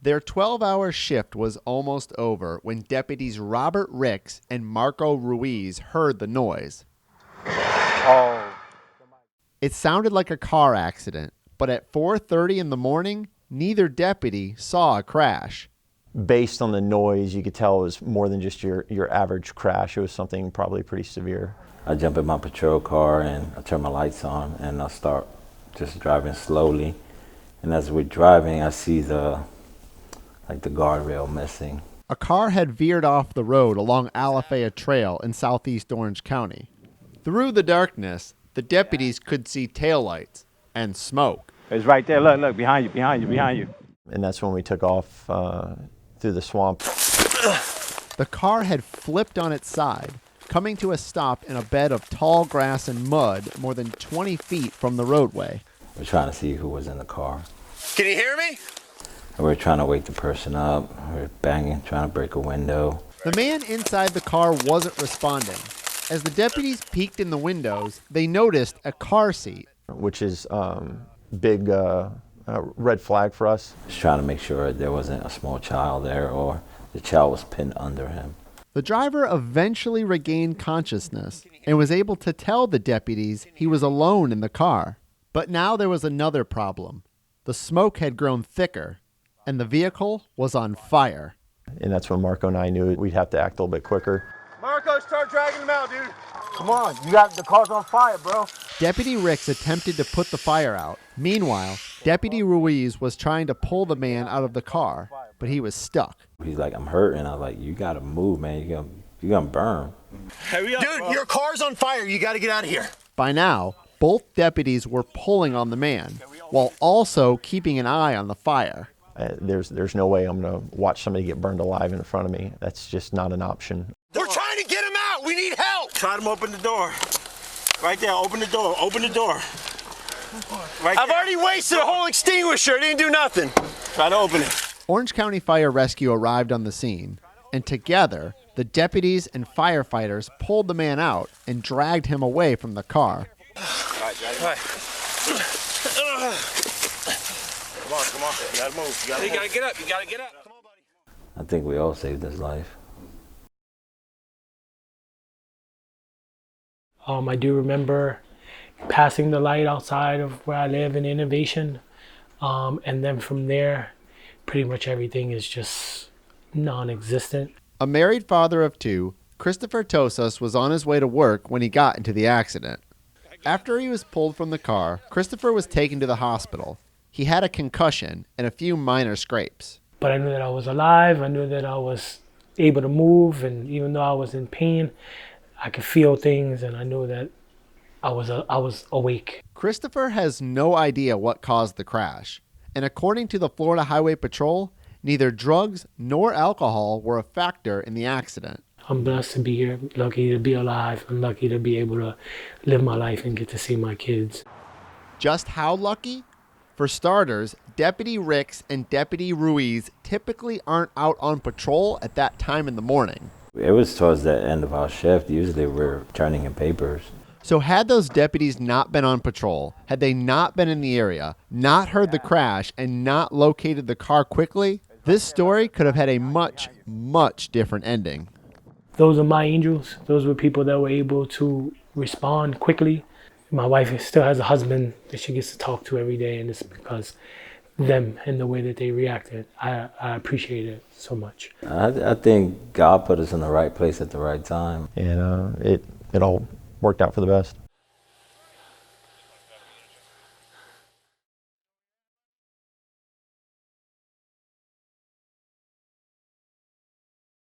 Their 12-hour shift was almost over when deputies Robert Ricks and Marco Ruiz heard the noise. It sounded like a car accident, but at 4:30 in the morning, neither deputy saw a crash. Based on the noise, you could tell it was more than just your average crash. It was something probably pretty severe. I jump in my patrol car and I turn my lights on and I start just driving slowly. And as we're driving, I see the guardrail missing. A car had veered off the road along Alafaya Trail in southeast Orange County. Through the darkness, the deputies could see taillights and smoke. It's right there. Look, behind you. And that's when we took off through the swamp. The car had flipped on its side, coming to a stop in a bed of tall grass and mud more than 20 feet from the roadway. We're trying to see who was in the car. Can you hear me? We're trying to wake the person up. We're banging, trying to break a window. The man inside the car wasn't responding. As the deputies peeked in the windows, they noticed a car seat, which is big red flag for us. Just trying to make sure there wasn't a small child there or the child was pinned under him. The driver eventually regained consciousness and was able to tell the deputies he was alone in the car. But now there was another problem. The smoke had grown thicker, and the vehicle was on fire. And that's when Marco and I knew we'd have to act a little bit quicker. Marco, start dragging them out, dude. Come on, the car's on fire, bro. Deputy Ricks attempted to put the fire out. Meanwhile, Deputy Ruiz was trying to pull the man out of the car, but he was stuck. He's like, I'm hurting. I was like, you gotta move, man. You're gonna burn. Hurry up, dude, bro. Your car's on fire. You gotta get out of here. By now, both deputies were pulling on the man, while also keeping an eye on the fire. There's no way I'm going to watch somebody get burned alive in front of me. That's just not an option. We're trying to get him out. We need help. Try to open the door. Right there. Open the door. Open the door. Right I've already wasted a whole extinguisher. It didn't do nothing. Try to open it. Orange County Fire Rescue arrived on the scene, and together, the deputies and firefighters pulled the man out and dragged him away from the car. All right. Come on. You gotta move. You gotta get up. You gotta get up. Come on, buddy. I think we all saved his life. I do remember passing the light outside of where I live in Innovation. And then from there, pretty much everything is just non-existent. A married father of two, Christopher Tosas was on his way to work when he got into the accident. After he was pulled from the car, Christopher was taken to the hospital. He had a concussion and a few minor scrapes. But I knew that I was alive. I knew that I was able to move. And even though I was in pain, I could feel things. And I knew that I was awake. Christopher has no idea what caused the crash. And according to the Florida Highway Patrol, neither drugs nor alcohol were a factor in the accident. I'm blessed to be here, lucky to be alive. I'm lucky to be able to live my life and get to see my kids. Just how lucky? For starters, Deputy Ricks and Deputy Ruiz typically aren't out on patrol at that time in the morning. It was towards the end of our shift. Usually we're turning in papers. So had those deputies not been on patrol, had they not been in the area, not heard the crash, and not located the car quickly, this story could have had a much, much different ending. Those are my angels. Those were people that were able to respond quickly. My wife still has a husband that she gets to talk to every day, and it's because them and the way that they reacted. I appreciate it so much. I think God put us in the right place at the right time. And it all worked out for the best.